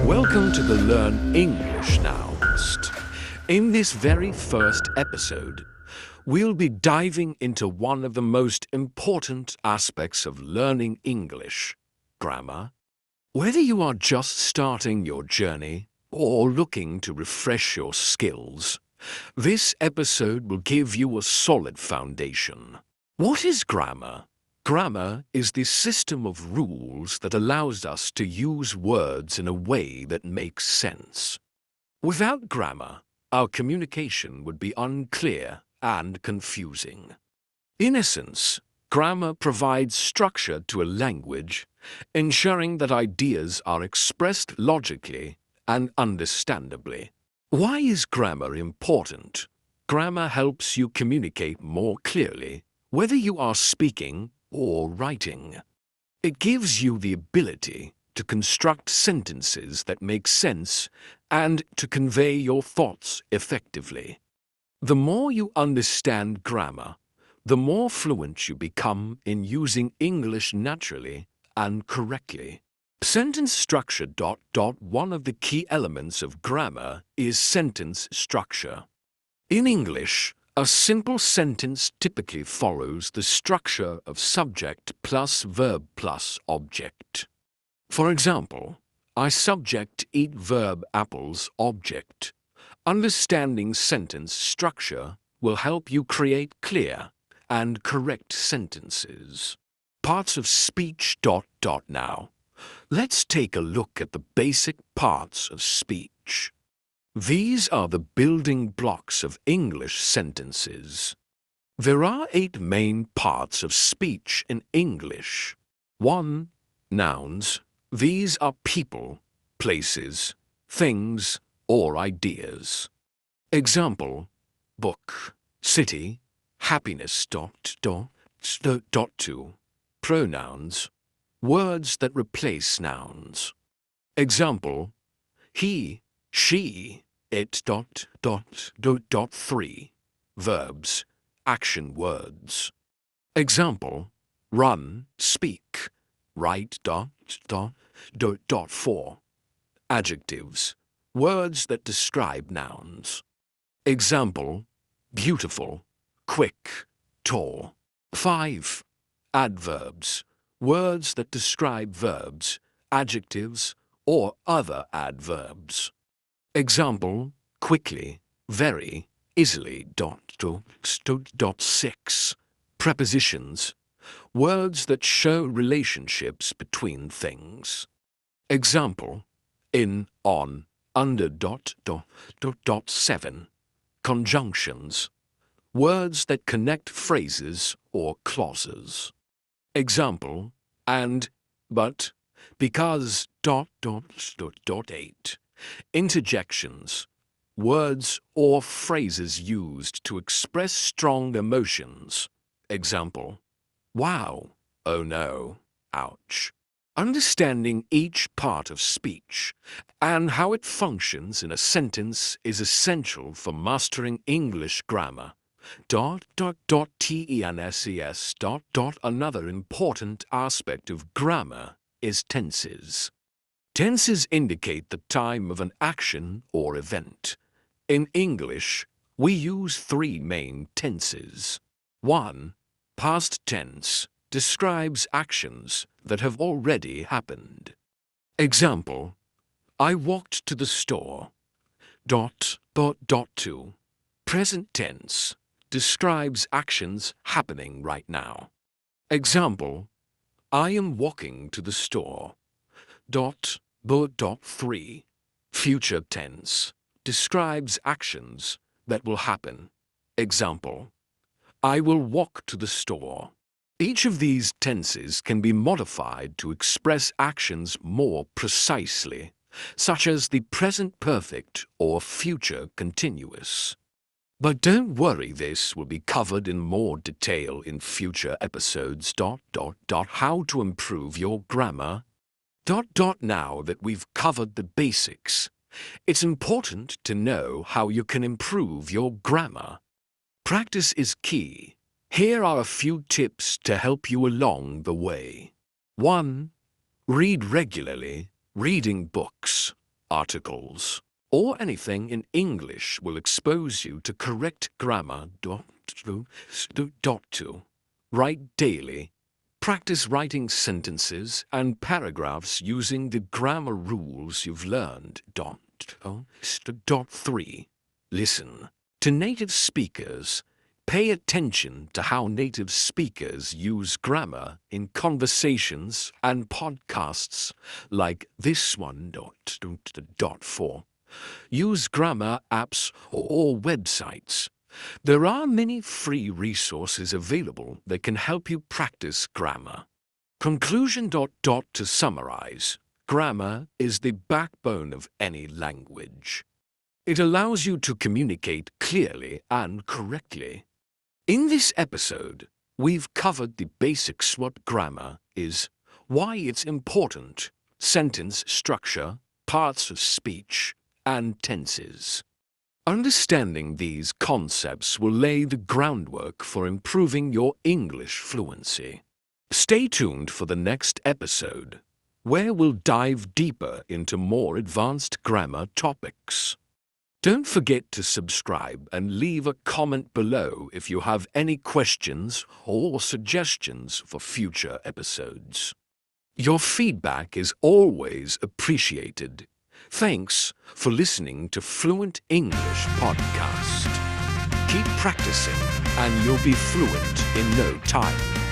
Welcome to the Learn English Now list. In this very first episode, we'll be diving into one of the most important aspects of learning English, grammar. Whether you are just starting your journey or looking to refresh your skills, this episode will give you a solid foundation. What is grammar? Grammar is the system of rules that allows us to use words in a way that makes sense. Without grammar, our communication would be unclear and confusing. In essence, grammar provides structure to a language, ensuring that ideas are expressed logically and understandably. Why is grammar important? Grammar helps you communicate more clearly, whether you are speaking or writing. It gives you the ability to construct sentences that make sense and to convey your thoughts effectively. The more you understand grammar, the more fluent you become in using English naturally and correctly. Sentence structure. One of the key elements of grammar is sentence structure. In English, a simple sentence typically follows the structure of subject plus verb plus object. For example, I subject eat verb apples object. Understanding sentence structure will help you create clear and correct sentences. Parts of speech. Now, let's take a look at the basic parts of speech. These are the building blocks of English sentences. There are 8 main parts of speech in English. 1. Nouns. These are people, places, things, or ideas. Example: book, city, happiness. 2. Pronouns. Words that replace nouns. Example: he, she, it. 3. Verbs, action words. Example: run, speak, write. 4. Adjectives, words that describe nouns. Example: beautiful, quick, tall. 5. Adverbs, words that describe verbs, adjectives, or other adverbs. Example: quickly, very, easily. 6. Prepositions, words that show relationships between things. Example: in, on, under. 7. Conjunctions, words that connect phrases or clauses. Example: and, but, because. 8. Interjections, words or phrases used to express strong emotions. Example: wow, oh no, ouch. Understanding each part of speech and how it functions in a sentence is essential for mastering English grammar. TENSES. Another important aspect of grammar is tenses. Tenses indicate the time of an action or event. In English, we use 3 main tenses. 1. Past tense describes actions that have already happened. Example: I walked to the store. 2. Present tense describes actions happening right now. Example: I am walking to the store. 3. Future tense describes actions that will happen. Example: I will walk to the store. Each of these tenses can be modified to express actions more precisely, such as the present perfect or future continuous. But don't worry, this will be covered in more detail in future episodes. How to improve your grammar. Now that we've covered the basics, it's important to know how you can improve your grammar. Practice is key. Here are a few tips to help you along the way. 1. Read regularly. Reading books, articles, or anything in English will expose you to correct grammar. Write daily. Practice writing sentences and paragraphs using the grammar rules you've learned. 3. Listen to native speakers. Pay attention to how native speakers use grammar in conversations and podcasts like this one. 4. Use grammar apps or websites. There are many free resources available that can help you practice grammar. Conclusion. To summarize, grammar is the backbone of any language. It allows you to communicate clearly and correctly. In this episode, we've covered the basics: what grammar is, why it's important, sentence structure, parts of speech, and tenses. Understanding these concepts will lay the groundwork for improving your English fluency. Stay tuned for the next episode, where we'll dive deeper into more advanced grammar topics. Don't forget to subscribe and leave a comment below if you have any questions or suggestions for future episodes. Your feedback is always appreciated. Thanks for listening to Fluent English Podcast. Keep practicing and you'll be fluent in no time.